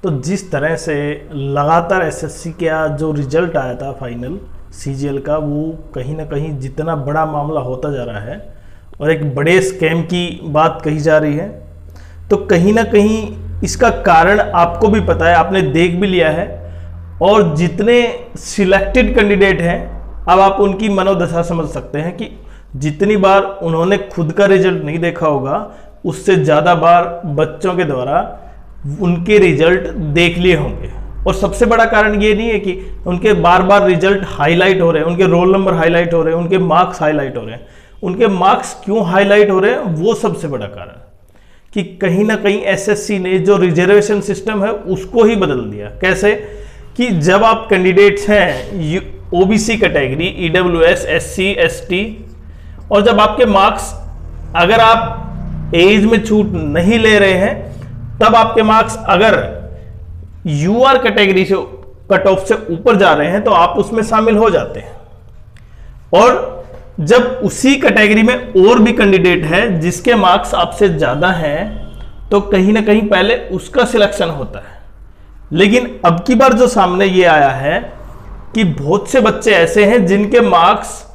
तो जिस तरह से लगातार एसएससी का जो रिजल्ट आया था फाइनल सीजीएल का, वो कहीं ना कहीं जितना बड़ा मामला होता जा रहा है और एक बड़े स्कैम की बात कही जा रही है, तो कहीं ना कहीं इसका कारण आपको भी पता है, आपने देख भी लिया है। और जितने सिलेक्टेड कैंडिडेट हैं, अब आप उनकी मनोदशा समझ सकते हैं कि जितनी बार उन्होंने खुद का रिजल्ट नहीं देखा होगा, उससे ज़्यादा बार बच्चों के द्वारा उनके रिजल्ट देख लिए होंगे। और सबसे बड़ा कारण ये नहीं है कि उनके बार बार रिजल्ट हाईलाइट हो रहे हैं, उनके रोल नंबर हाईलाइट हो रहे हैं, उनके मार्क्स हाईलाइट हो रहे हैं। उनके मार्क्स क्यों हाईलाइट हो रहे हैं, वो सबसे बड़ा कारण कि कहीं ना कहीं एसएससी ने जो रिजर्वेशन सिस्टम है उसको ही बदल दिया। कैसे कि जब आप कैंडिडेट्स हैं OBC category, EWS, SC, ST, और जब आपके मार्क्स, अगर आप एज में छूट नहीं ले रहे हैं, तब आपके मार्क्स अगर यूआर कैटेगरी से कट ऑफ से ऊपर जा रहे हैं तो आप उसमें शामिल हो जाते हैं। और जब उसी कैटेगरी में और भी कैंडिडेट है जिसके मार्क्स आपसे ज्यादा हैं, तो कहीं ना कहीं पहले उसका सिलेक्शन होता है। लेकिन अब की बार जो सामने ये आया है कि बहुत से बच्चे ऐसे हैं जिनके मार्क्स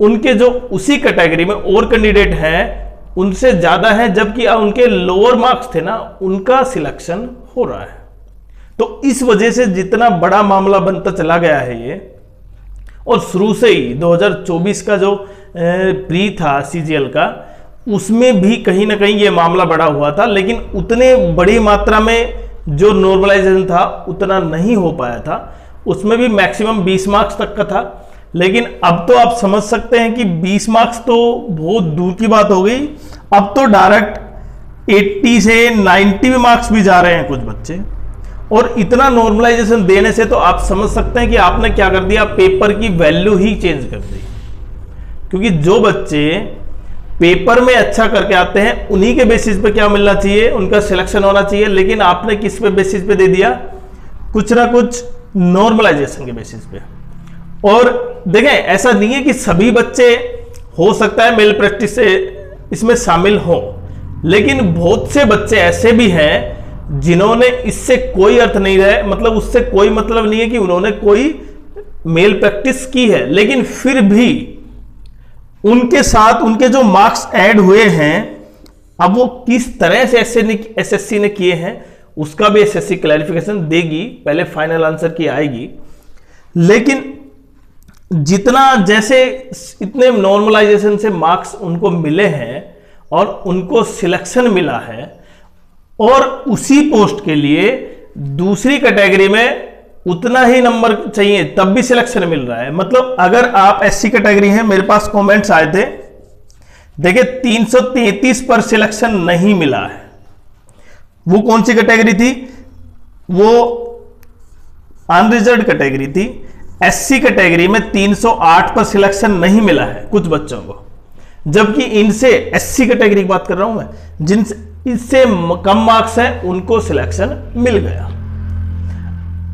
उनके जो उसी कैटेगरी में और कैंडिडेट हैं उनसे ज्यादा है, जबकि उनके लोअर मार्क्स थे ना, उनका सिलेक्शन हो रहा है। तो इस वजह से जितना बड़ा मामला बनता चला गया है ये, और शुरू से ही 2024 का जो प्री था सीजीएल का, उसमें भी कहीं ना कहीं ये मामला बड़ा हुआ था, लेकिन उतने बड़ी मात्रा में जो नॉर्मलाइजेशन था उतना नहीं हो पाया था। उसमें भी मैक्सिमम 20 मार्क्स तक का था। लेकिन अब तो आप समझ सकते हैं कि 20 मार्क्स तो बहुत दूर की बात हो गई, अब तो डायरेक्ट 80 से 90 मार्क्स भी जा रहे हैं कुछ बच्चे। और इतना नॉर्मलाइजेशन देने से तो आप समझ सकते हैं कि आपने क्या कर दिया, पेपर की वैल्यू ही चेंज कर दी। क्योंकि जो बच्चे पेपर में अच्छा करके आते हैं उन्हीं के बेसिस पे क्या मिलना चाहिए, उनका सिलेक्शन होना चाहिए। लेकिन आपने किस पे बेसिस पे दे दिया, कुछ ना कुछ नॉर्मलाइजेशन के बेसिस पे। और देखें, ऐसा नहीं है कि सभी बच्चे, हो सकता है मेल प्रैक्टिस से इसमें शामिल हो, लेकिन बहुत से बच्चे ऐसे भी हैं जिन्होंने इससे कोई अर्थ नहीं रहे, मतलब उससे कोई मतलब नहीं है कि उन्होंने कोई मेल प्रैक्टिस की है, लेकिन फिर भी उनके साथ उनके जो मार्क्स ऐड हुए हैं, अब वो किस तरह से एसएससी ने किए हैं उसका भी एसएससी क्लैरिफिकेशन देगी। पहले फाइनल आंसर की आएगी। लेकिन जितना जैसे इतने नॉर्मलाइजेशन से मार्क्स उनको मिले हैं और उनको सिलेक्शन मिला है, और उसी पोस्ट के लिए दूसरी कैटेगरी में उतना ही नंबर चाहिए तब भी सिलेक्शन मिल रहा है। मतलब अगर आप एससी कैटेगरी हैं, मेरे पास कमेंट्स आए थे, देखिए 333 पर सिलेक्शन नहीं मिला है। वो कौन सी कैटेगरी थी, वो अनरिजर्व्ड कैटेगरी थी। एससी कैटेगरी में 308 पर सिलेक्शन नहीं मिला है कुछ बच्चों को, जबकि इनसे, एससी कैटेगरी की बात कर रहा हूं मैं, जिनसे इससे कम मार्क्स हैं उनको सिलेक्शन मिल गया।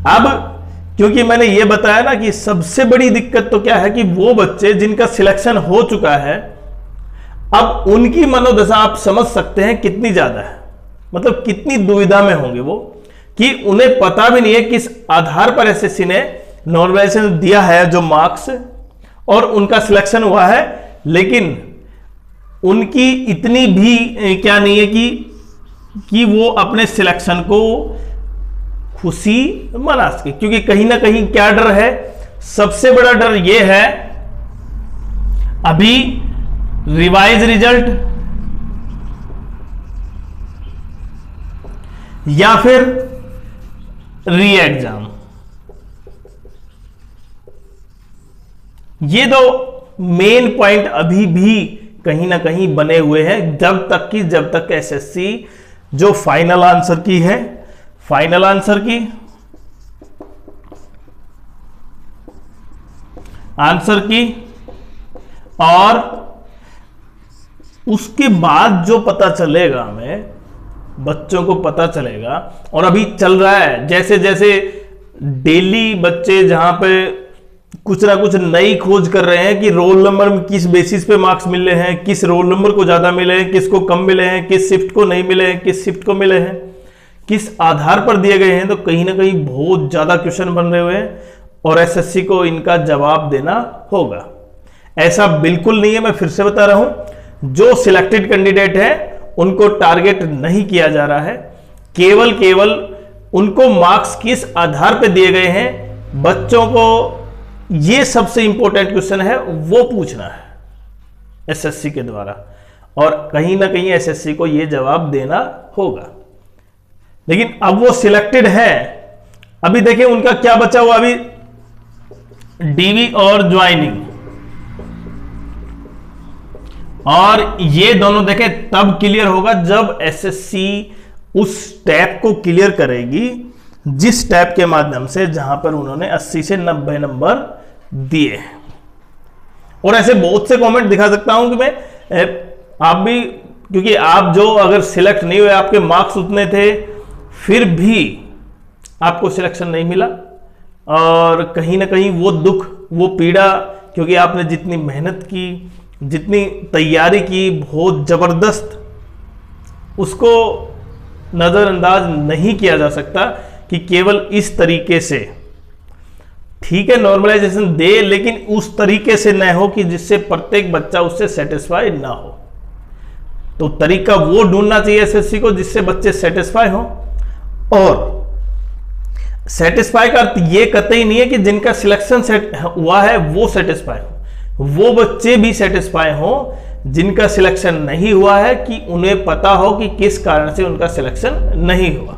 अब क्योंकि मैंने ये बताया ना कि सबसे बड़ी दिक्कत तो क्या है कि वो बच्चे जिनका सिलेक्शन हो चुका है, अब उनकी मनोदशा आप समझ सकते हैं कितनी ज्यादा है, मतलब कितनी दुविधा में होंगे वो, कि उन्हें पता भी नहीं है किस आधार पर एसएससी ने नॉर्मलाइजेशन दिया है जो मार्क्स, और उनका सिलेक्शन हुआ है। लेकिन उनकी इतनी भी क्या नहीं है कि वो अपने सिलेक्शन को खुशी मना सके, क्योंकि कहीं ना कहीं क्या डर है, सबसे बड़ा डर ये है अभी रिवाइज रिजल्ट या फिर री एग्जाम। ये दो मेन पॉइंट अभी भी कहीं ना कहीं बने हुए हैं, जब तक एसएससी जो फाइनल आंसर की है, फाइनल आंसर की और उसके बाद जो पता चलेगा हमें, बच्चों को पता चलेगा। और अभी चल रहा है, जैसे जैसे डेली बच्चे जहां पे कुछ ना कुछ नई खोज कर रहे हैं कि रोल नंबर में किस बेसिस पे मार्क्स मिले हैं, किस रोल नंबर को ज्यादा मिले हैं, किसको कम मिले हैं, किस शिफ्ट को नहीं मिले हैं, किस शिफ्ट को मिले हैं, किस आधार पर दिए गए हैं, तो कहीं ना कहीं बहुत ज्यादा क्वेश्चन बन रहे हुए हैं और एसएससी को इनका जवाब देना होगा। ऐसा बिल्कुल नहीं है, मैं फिर से बता रहा हूं, जो सिलेक्टेड कैंडिडेट है उनको टारगेट नहीं किया जा रहा है, केवल उनको मार्क्स किस आधार पर दिए गए हैं, बच्चों को ये सबसे इंपॉर्टेंट क्वेश्चन है वो पूछना है एसएससी के द्वारा, और कहीं ना कहीं एसएससी को ये जवाब देना होगा। लेकिन अब वो सिलेक्टेड है, अभी देखिए उनका क्या बचा हुआ, अभी डीवी और ज्वाइनिंग, और ये दोनों देखें तब क्लियर होगा जब एसएससी उस टैब को क्लियर करेगी जिस टैब के माध्यम से जहां पर उन्होंने 80 से 90 नंबर दिए। और ऐसे बहुत से कमेंट दिखा सकता हूं कि मैं आप भी, क्योंकि आप जो अगर सिलेक्ट नहीं हुए, आपके मार्क्स उतने थे, फिर भी आपको सिलेक्शन नहीं मिला, और कहीं ना कहीं वो दुख, वो पीड़ा, क्योंकि आपने जितनी मेहनत की, जितनी तैयारी की, बहुत जबरदस्त, उसको नजरअंदाज नहीं किया जा सकता कि केवल इस तरीके से, ठीक है नॉर्मलाइजेशन दे, लेकिन उस तरीके से न हो कि जिससे प्रत्येक बच्चा उससे सेटिस्फाई ना हो। तो तरीका वो ढूंढना चाहिए एसएससी को जिससे बच्चे सेटिस्फाई हो, और सेटिस्फाई का अर्थ ये कतई नहीं है कि जिनका सिलेक्शन सेट हुआ है वो सेटिस्फाई हो, वो बच्चे भी सेटिस्फाई हो जिनका सिलेक्शन नहीं हुआ है, कि उन्हें पता हो कि किस कारण से उनका सिलेक्शन नहीं हुआ,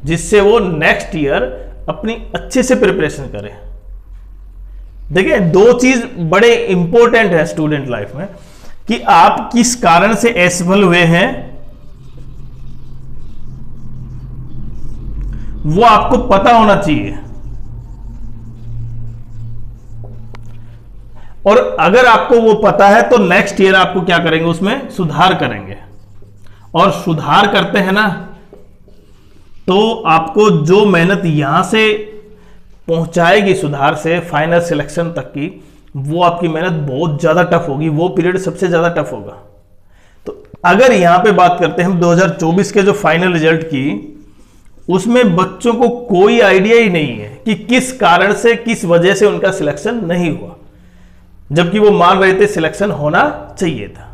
जिससे वो नेक्स्ट ईयर अपनी अच्छे से प्रिपरेशन करें। देखिए दो चीज बड़े इंपॉर्टेंट है स्टूडेंट लाइफ में, कि आप किस कारण से असफल हुए हैं वो आपको पता होना चाहिए, और अगर आपको वो पता है तो नेक्स्ट ईयर आपको क्या करेंगे, उसमें सुधार करेंगे, और सुधार करते हैं ना तो आपको जो मेहनत यहां से पहुंचाएगी सुधार से फाइनल सिलेक्शन तक की, वो आपकी मेहनत बहुत ज्यादा टफ होगी, वो पीरियड सबसे ज्यादा टफ होगा। तो अगर यहां पे बात करते हैं हम 2024 के जो फाइनल रिजल्ट की, उसमें बच्चों को कोई आइडिया ही नहीं है कि किस कारण से, किस वजह से उनका सिलेक्शन नहीं हुआ, जबकि वो मान रहे थे सिलेक्शन होना चाहिए था।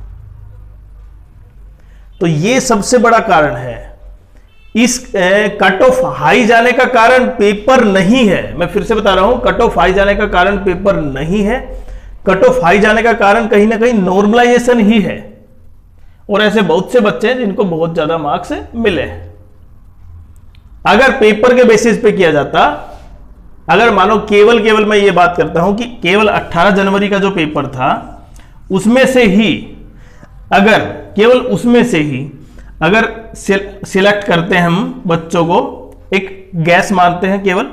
तो ये सबसे बड़ा कारण है। इस कट ऑफ हाई जाने का कारण पेपर नहीं है, मैं फिर से बता रहा हूं, कट ऑफ हाई जाने का कारण पेपर नहीं है, कट ऑफ हाई जाने का कारण कहीं ना कहीं नॉर्मलाइजेशन ही है, और ऐसे बहुत से बच्चे हैं जिनको बहुत ज्यादा मार्क्स मिले हैं। अगर पेपर के बेसिस पे किया जाता, अगर मानो केवल मैं ये बात करता हूं कि केवल 18 जनवरी का जो पेपर था उसमें से ही, अगर केवल उसमें से ही अगर सिलेक्ट करते हैं हम बच्चों को, एक गैस मानते हैं केवल,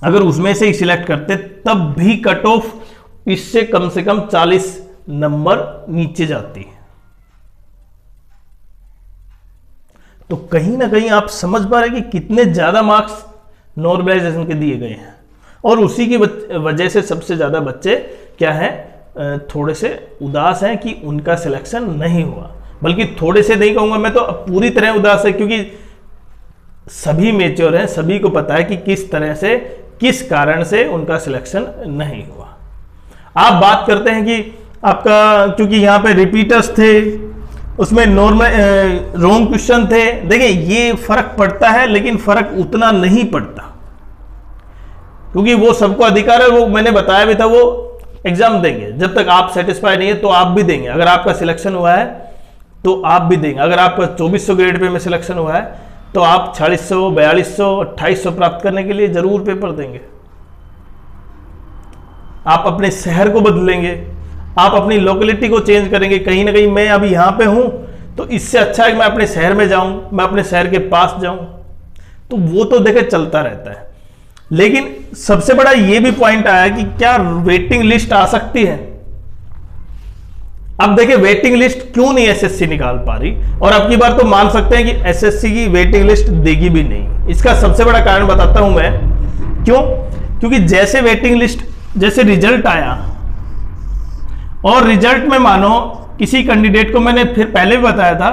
अगर उसमें से ही सिलेक्ट करते तब भी कट ऑफ इससे कम से कम 40 नंबर नीचे जाती है। तो कहीं ना कहीं आप समझ पा रहे कि कितने ज्यादा मार्क्स नॉर्मलाइजेशन के दिए गए हैं, और उसी की वजह से सबसे ज्यादा बच्चे क्या है, थोड़े से उदास हैं कि उनका सिलेक्शन नहीं हुआ। बल्कि थोड़े से नहीं कहूंगा मैं, तो पूरी तरह उदास है, क्योंकि सभी मेच्योर हैं, सभी को पता है कि किस तरह से, किस कारण से उनका सिलेक्शन नहीं हुआ। आप बात करते हैं कि आपका, क्योंकि यहां पे रिपीटर्स थे, उसमें नॉर्मल रॉन्ग क्वेश्चन थे, देखिए ये फर्क पड़ता है, लेकिन फर्क उतना नहीं पड़ता, क्योंकि वो सबको अधिकार है, वो मैंने बताया भी था, वो एग्जाम देंगे, जब तक आप सेटिस्फाई नहीं है तो आप भी देंगे। अगर आपका सिलेक्शन हुआ है तो आप भी देंगे, अगर आपका 2400 ग्रेड पे में सिलेक्शन हुआ है तो आप 4600, 4200, 2800 प्राप्त करने के लिए जरूर पेपर देंगे। आप अपने शहर को बदलेंगे, आप अपनी लोकेलिटी को चेंज करेंगे। कहीं ना कहीं मैं अभी यहां पे हूं तो इससे अच्छा है कि मैं अपने शहर में जाऊं, मैं अपने शहर के पास जाऊं, तो वो तो देखे चलता रहता है। लेकिन सबसे बड़ा ये भी पॉइंट आया कि क्या वेटिंग लिस्ट आ सकती है। अब देखिए वेटिंग लिस्ट क्यों नहीं एसएससी निकाल पा रही, और अब की बार तो मान सकते हैं कि एसएससी की वेटिंग लिस्ट देगी भी नहीं। इसका सबसे बड़ा कारण बताता हूं मैं, क्यों, क्योंकि जैसे वेटिंग लिस्ट, जैसे रिजल्ट आया, और रिजल्ट में मानो किसी कैंडिडेट को, मैंने फिर पहले भी बताया था,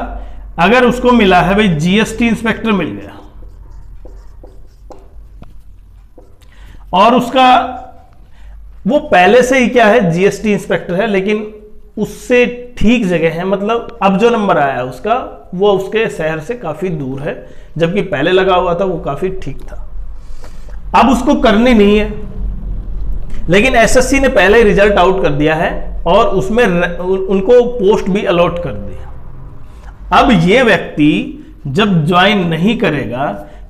अगर उसको मिला है भाई जीएसटी इंस्पेक्टर मिल गया, और उसका वो पहले से ही क्या है, जीएसटी इंस्पेक्टर है, लेकिन उससे ठीक जगह है, मतलब अब जो नंबर आया है उसका, वो उसके शहर से काफी दूर है, जबकि पहले लगा हुआ था वो काफी ठीक था। अब उसको करनी नहीं है, लेकिन एसएससी ने पहले ही रिजल्ट आउट कर दिया है और उसमें उनको पोस्ट भी अलॉट कर दिया। अब ये व्यक्ति जब ज्वाइन नहीं करेगा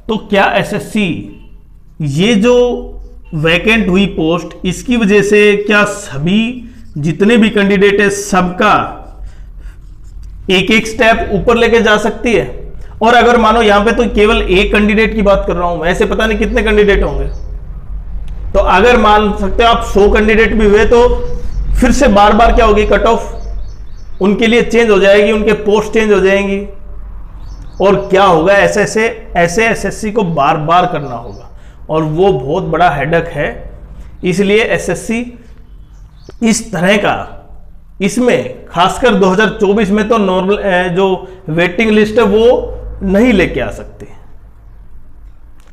तो क्या एसएससी ये जो वैकेंट हुई पोस्ट, इसकी वजह से क्या सभी जितने भी कैंडिडेट है सबका एक एक स्टेप ऊपर लेके जा सकती है? और अगर मानो यहां पे तो केवल एक कैंडिडेट की बात कर रहा हूं, ऐसे पता नहीं कितने कैंडिडेट होंगे, तो अगर मान सकते हो आप 100 कैंडिडेट भी हुए तो फिर से बार बार क्या होगी, कट ऑफ उनके लिए चेंज हो जाएगी, उनके पोस्ट चेंज हो जाएंगी, और क्या होगा, ऐसे एसएससी को बार बार करना होगा, और वो बहुत बड़ा हेडेक है। इसलिए एसएससी इस तरह का, इसमें खासकर 2024 में तो नॉर्मल जो वेटिंग लिस्ट है वो नहीं लेके आ सकते।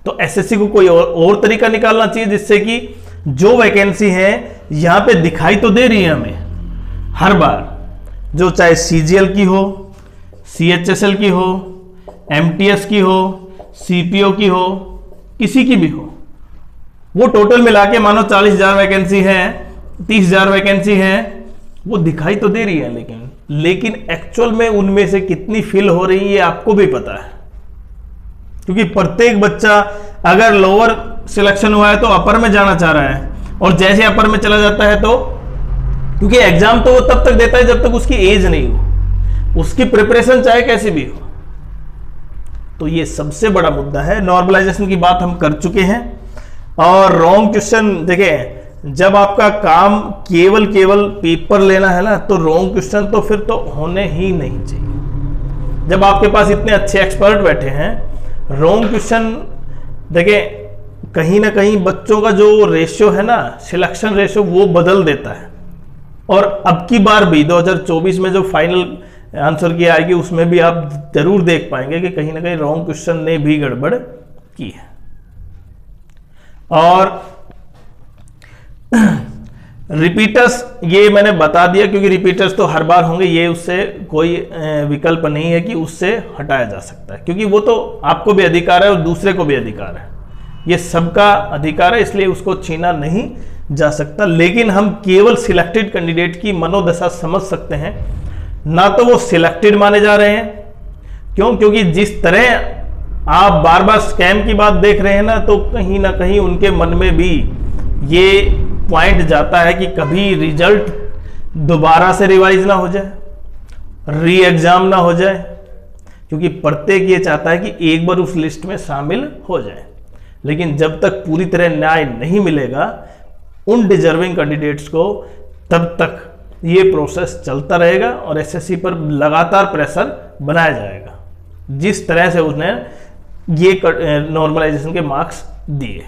तो एसएससी को कोई और तरीका निकालना चाहिए जिससे कि जो वैकेंसी है यहां पे दिखाई तो दे रही है हमें हर बार, जो चाहे सीजीएल की हो, सीएचएसएल की हो, एमटीएस की हो, सीपीओ की हो, किसी की भी हो, वो टोटल मिला के मानो 40,000 वैकेंसी है, 30,000 वैकेंसी है, वो दिखाई तो दे रही है, लेकिन एक्चुअल में उनमें से कितनी फिल हो रही है आपको भी पता है, क्योंकि प्रत्येक बच्चा अगर लोअर सिलेक्शन हुआ है तो अपर में जाना चाह रहा है, और जैसे अपर में चला जाता है तो, क्योंकि एग्जाम तो वो तब तक देता है जब तक उसकी एज नहीं हो, उसकी प्रिपरेशन चाहे कैसी भी हो। तो ये सबसे बड़ा मुद्दा है। नॉर्मलाइजेशन की बात हम कर चुके हैं, और रॉन्ग क्वेश्चन देखिए, जब आपका काम केवल पेपर लेना है ना, तो रॉन्ग क्वेश्चन तो फिर तो होने ही नहीं चाहिए। जब आपके पास इतने अच्छे एक्सपर्ट बैठे हैं, रॉन्ग क्वेश्चन देखिए कहीं ना कहीं बच्चों का जो रेशियो है ना, सिलेक्शन रेशियो, वो बदल देता है। और अब की बार भी 2024 में जो फाइनल आंसर की आएगी उसमें भी आप जरूर देख पाएंगे कि कहीं ना कहीं रॉन्ग क्वेश्चन ने भी गड़बड़ की है। और रिपीटर्स ये मैंने बता दिया, क्योंकि रिपीटर्स तो हर बार होंगे, ये उससे कोई विकल्प नहीं है कि उससे हटाया जा सकता है, क्योंकि वो तो आपको भी अधिकार है और दूसरे को भी अधिकार है, ये सबका अधिकार है, इसलिए उसको छीना नहीं जा सकता। लेकिन हम केवल सिलेक्टेड कैंडिडेट की मनोदशा समझ सकते हैं, ना तो वो सिलेक्टेड माने जा रहे हैं। क्यों? क्योंकि जिस तरह आप बार बार स्कैम की बात देख रहे हैं ना, तो कहीं ना कहीं उनके मन में भी ये पॉइंट जाता है कि कभी रिजल्ट दोबारा से रिवाइज ना हो जाए, री एग्जाम ना हो जाए, क्योंकि प्रत्येक ये चाहता है कि एक बार उस लिस्ट में शामिल हो जाए। लेकिन जब तक पूरी तरह न्याय नहीं मिलेगा उन डिजर्विंग कैंडिडेट्स को, तब तक ये प्रोसेस चलता रहेगा और एसएससी पर लगातार प्रेशर बनाया जाएगा, जिस तरह से उसने ये नॉर्मलाइजेशन के मार्क्स दिए।